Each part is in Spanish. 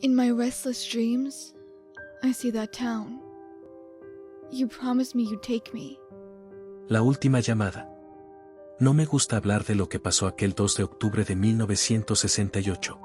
In my restless dreams, I see that town. You promised me you'd take me. La última llamada. No me gusta hablar de lo que pasó aquel 2 de octubre de 1968.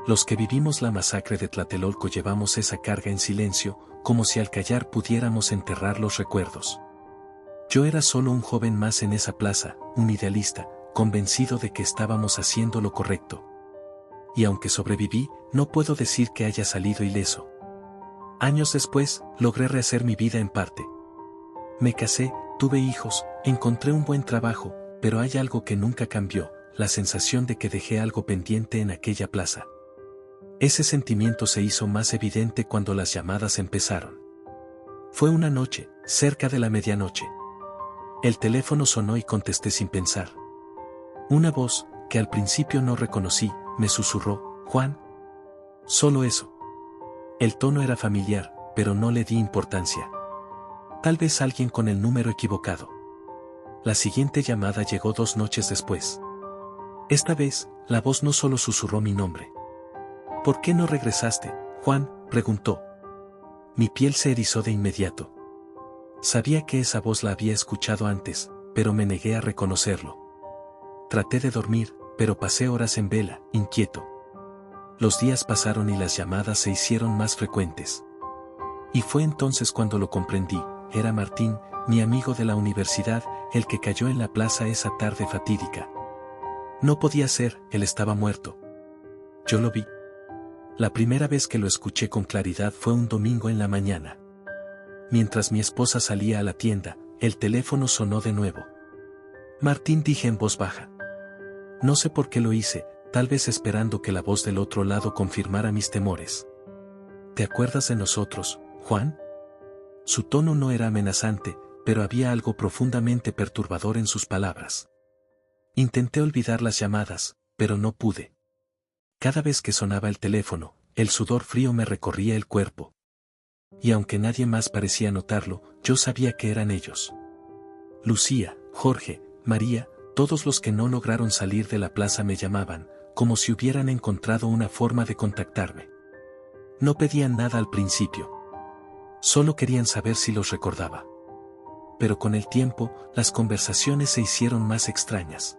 Los que vivimos la masacre de Tlatelolco llevamos esa carga en silencio, como si al callar pudiéramos enterrar los recuerdos. Yo era solo un joven más en esa plaza, un idealista, convencido de que estábamos haciendo lo correcto. Y aunque sobreviví, no puedo decir que haya salido ileso. Años después, logré rehacer mi vida en parte. Me casé, tuve hijos, encontré un buen trabajo, pero hay algo que nunca cambió, la sensación de que dejé algo pendiente en aquella plaza. Ese sentimiento se hizo más evidente cuando las llamadas empezaron. Fue una noche, cerca de la medianoche. El teléfono sonó y contesté sin pensar. Una voz, que al principio no reconocí, me susurró, «Juan». Solo eso. El tono era familiar, pero no le di importancia. Tal vez alguien con el número equivocado. La siguiente llamada llegó 2 noches después. Esta vez, la voz no solo susurró mi nombre. «¿Por qué no regresaste, Juan?», preguntó. Mi piel se erizó de inmediato. Sabía que esa voz la había escuchado antes, pero me negué a reconocerlo. Traté de dormir, pero pasé horas en vela, inquieto. Los días pasaron y las llamadas se hicieron más frecuentes. Y fue entonces cuando lo comprendí, era Martín, mi amigo de la universidad, el que cayó en la plaza esa tarde fatídica. No podía ser, él estaba muerto. Yo lo vi. La primera vez que lo escuché con claridad fue un domingo en la mañana. Mientras mi esposa salía a la tienda, el teléfono sonó de nuevo. «Martín», dije en voz baja. No sé por qué lo hice, tal vez esperando que la voz del otro lado confirmara mis temores. «¿Te acuerdas de nosotros, Juan?». Su tono no era amenazante, pero había algo profundamente perturbador en sus palabras. Intenté olvidar las llamadas, pero no pude. Cada vez que sonaba el teléfono, el sudor frío me recorría el cuerpo. Y aunque nadie más parecía notarlo, yo sabía que eran ellos. Lucía, Jorge, María, todos los que no lograron salir de la plaza me llamaban, como si hubieran encontrado una forma de contactarme. No pedían nada al principio. Solo querían saber si los recordaba. Pero con el tiempo, las conversaciones se hicieron más extrañas.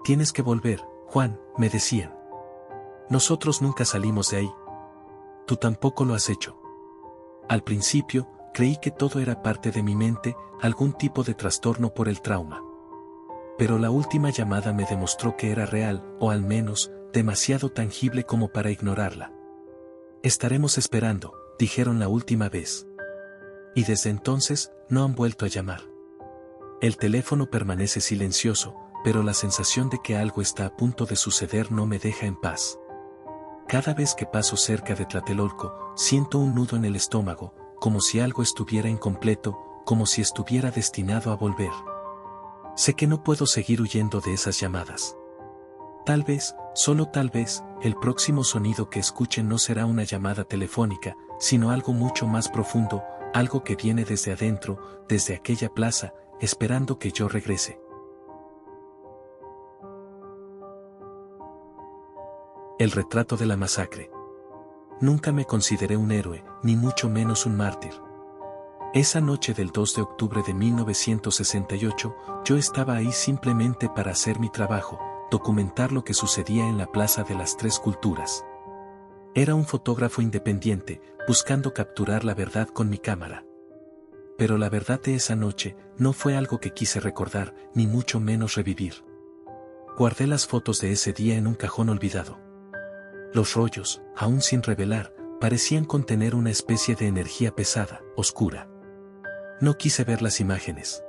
«Tienes que volver, Juan», me decían. «Nosotros nunca salimos de ahí. Tú tampoco lo has hecho». Al principio, creí que todo era parte de mi mente, algún tipo de trastorno por el trauma. Pero la última llamada me demostró que era real, o al menos, demasiado tangible como para ignorarla. «Estaremos esperando», dijeron la última vez. Y desde entonces, no han vuelto a llamar. El teléfono permanece silencioso, pero la sensación de que algo está a punto de suceder no me deja en paz. Cada vez que paso cerca de Tlatelolco, siento un nudo en el estómago, como si algo estuviera incompleto, como si estuviera destinado a volver. Sé que no puedo seguir huyendo de esas llamadas. Tal vez, solo tal vez, el próximo sonido que escuchen no será una llamada telefónica, sino algo mucho más profundo, algo que viene desde adentro, desde aquella plaza, esperando que yo regrese. El retrato de la masacre. Nunca me consideré un héroe, ni mucho menos un mártir. Esa noche del 2 de octubre de 1968, yo estaba ahí simplemente para hacer mi trabajo, documentar lo que sucedía en la Plaza de las Tres Culturas. Era un fotógrafo independiente, buscando capturar la verdad con mi cámara. Pero la verdad de esa noche no fue algo que quise recordar, ni mucho menos revivir. Guardé las fotos de ese día en un cajón olvidado. Los rollos, aún sin revelar, parecían contener una especie de energía pesada, oscura. No quise ver las imágenes.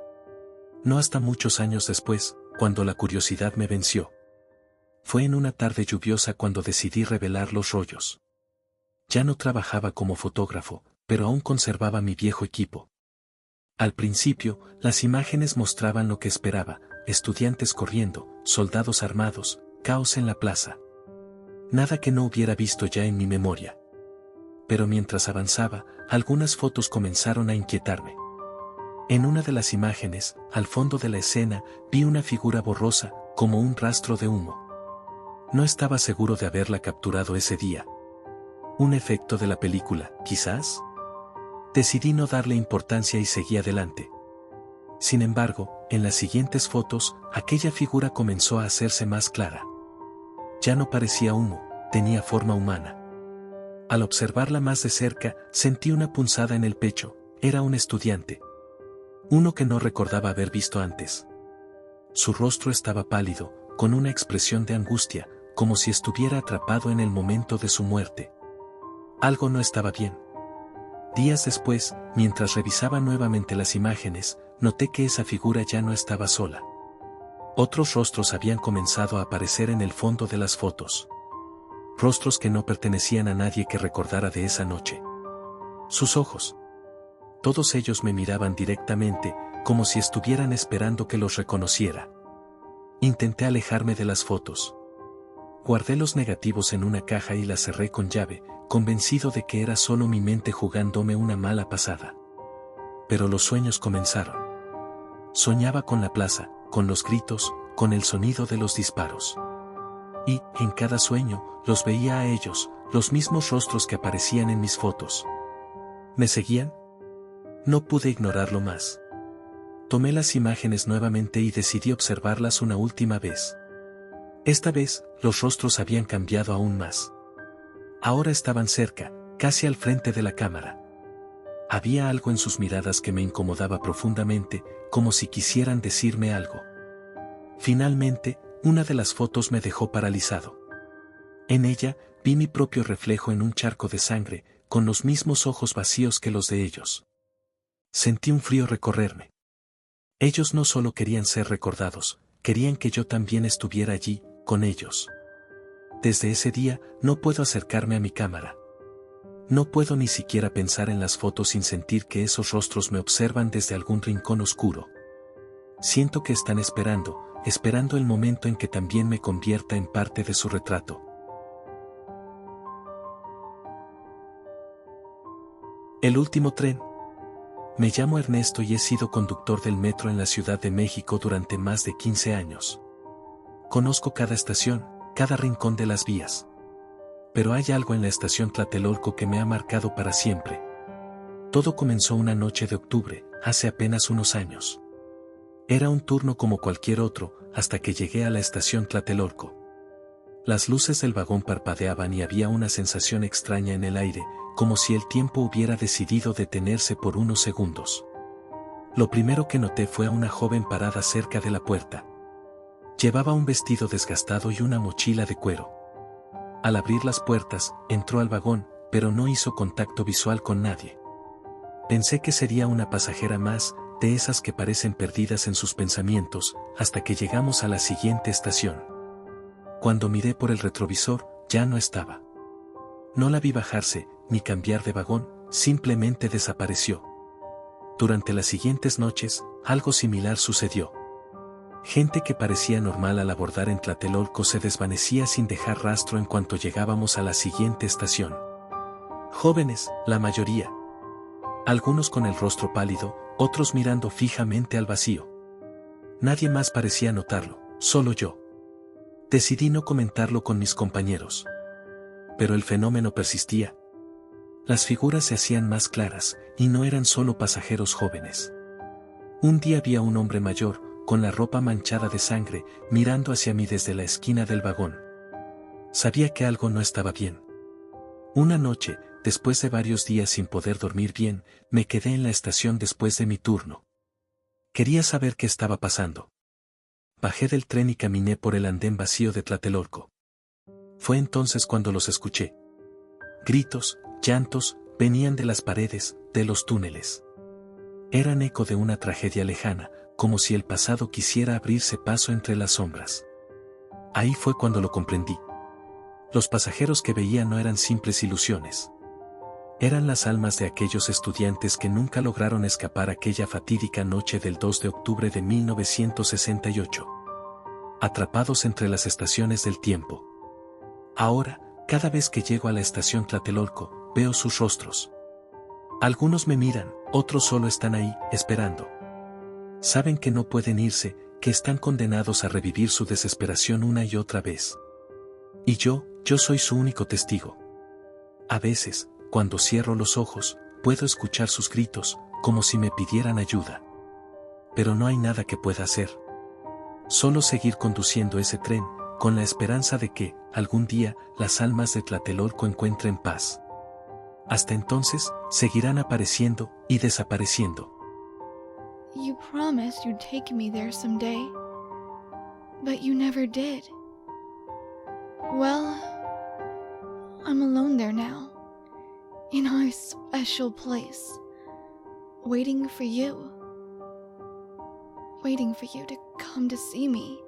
No hasta muchos años después, cuando la curiosidad me venció. Fue en una tarde lluviosa cuando decidí revelar los rollos. Ya no trabajaba como fotógrafo, pero aún conservaba mi viejo equipo. Al principio, las imágenes mostraban lo que esperaba, estudiantes corriendo, soldados armados, caos en la plaza. Nada que no hubiera visto ya en mi memoria. Pero mientras avanzaba, algunas fotos comenzaron a inquietarme. En una de las imágenes, al fondo de la escena, vi una figura borrosa, como un rastro de humo. No estaba seguro de haberla capturado ese día. Un efecto de la película, quizás. Decidí no darle importancia y seguí adelante. Sin embargo, en las siguientes fotos, aquella figura comenzó a hacerse más clara. Ya no parecía humo, tenía forma humana. Al observarla más de cerca, sentí una punzada en el pecho. Era un estudiante. Uno que no recordaba haber visto antes. Su rostro estaba pálido, con una expresión de angustia, como si estuviera atrapado en el momento de su muerte. Algo no estaba bien. Días después, mientras revisaba nuevamente las imágenes, noté que esa figura ya no estaba sola. Otros rostros habían comenzado a aparecer en el fondo de las fotos. Rostros que no pertenecían a nadie que recordara de esa noche. Sus ojos. Todos ellos me miraban directamente, como si estuvieran esperando que los reconociera. Intenté alejarme de las fotos. Guardé los negativos en una caja y las cerré con llave, convencido de que era solo mi mente jugándome una mala pasada. Pero los sueños comenzaron. Soñaba con la plaza, con los gritos, con el sonido de los disparos. Y, en cada sueño, los veía a ellos, los mismos rostros que aparecían en mis fotos. ¿Me seguían? No pude ignorarlo más. Tomé las imágenes nuevamente y decidí observarlas una última vez. Esta vez, los rostros habían cambiado aún más. Ahora estaban cerca, casi al frente de la cámara. Había algo en sus miradas que me incomodaba profundamente, como si quisieran decirme algo. Finalmente, una de las fotos me dejó paralizado. En ella, vi mi propio reflejo en un charco de sangre, con los mismos ojos vacíos que los de ellos. Sentí un frío recorrerme. Ellos no solo querían ser recordados, querían que yo también estuviera allí, con ellos. Desde ese día, no puedo acercarme a mi cámara. No puedo ni siquiera pensar en las fotos sin sentir que esos rostros me observan desde algún rincón oscuro. Siento que están esperando el momento en que también me convierta en parte de su retrato. El último tren. Me llamo Ernesto y he sido conductor del metro en la Ciudad de México durante más de 15 años. Conozco cada estación, cada rincón de las vías. Pero hay algo en la estación Tlatelolco que me ha marcado para siempre. Todo comenzó una noche de octubre, hace apenas unos años. Era un turno como cualquier otro, hasta que llegué a la estación Tlatelolco. Las luces del vagón parpadeaban y había una sensación extraña en el aire, como si el tiempo hubiera decidido detenerse por unos segundos. Lo primero que noté fue a una joven parada cerca de la puerta. Llevaba un vestido desgastado y una mochila de cuero. Al abrir las puertas, entró al vagón, pero no hizo contacto visual con nadie. Pensé que sería una pasajera más, de esas que parecen perdidas en sus pensamientos, hasta que llegamos a la siguiente estación. Cuando miré por el retrovisor, ya no estaba. No la vi bajarse, ni cambiar de vagón, simplemente desapareció. Durante las siguientes noches, algo similar sucedió. Gente que parecía normal al abordar en Tlatelolco se desvanecía sin dejar rastro en cuanto llegábamos a la siguiente estación. Jóvenes, la mayoría. Algunos con el rostro pálido, otros mirando fijamente al vacío. Nadie más parecía notarlo, solo yo. Decidí no comentarlo con mis compañeros. Pero el fenómeno persistía. Las figuras se hacían más claras, y no eran solo pasajeros jóvenes. Un día vi a un hombre mayor, con la ropa manchada de sangre, mirando hacia mí desde la esquina del vagón. Sabía que algo no estaba bien. Una noche, después de varios días sin poder dormir bien, me quedé en la estación después de mi turno. Quería saber qué estaba pasando. Bajé del tren y caminé por el andén vacío de Tlatelolco. Fue entonces cuando los escuché. Gritos, llantos, venían de las paredes, de los túneles. Eran eco de una tragedia lejana, como si el pasado quisiera abrirse paso entre las sombras. Ahí fue cuando lo comprendí. Los pasajeros que veía no eran simples ilusiones. Eran las almas de aquellos estudiantes que nunca lograron escapar aquella fatídica noche del 2 de octubre de 1968. Atrapados entre las estaciones del tiempo. Ahora, cada vez que llego a la estación Tlatelolco, veo sus rostros. Algunos me miran, otros solo están ahí, esperando. Saben que no pueden irse, que están condenados a revivir su desesperación una y otra vez. Y yo soy su único testigo. A veces, cuando cierro los ojos, puedo escuchar sus gritos, como si me pidieran ayuda. Pero no hay nada que pueda hacer. Solo seguir conduciendo ese tren, con la esperanza de que, algún día, las almas de Tlatelolco encuentren paz. Hasta entonces, seguirán apareciendo y desapareciendo. You promised you'd take me there someday, but you never did. Well, I'm alone there now, in our special place, waiting for you to come to see me.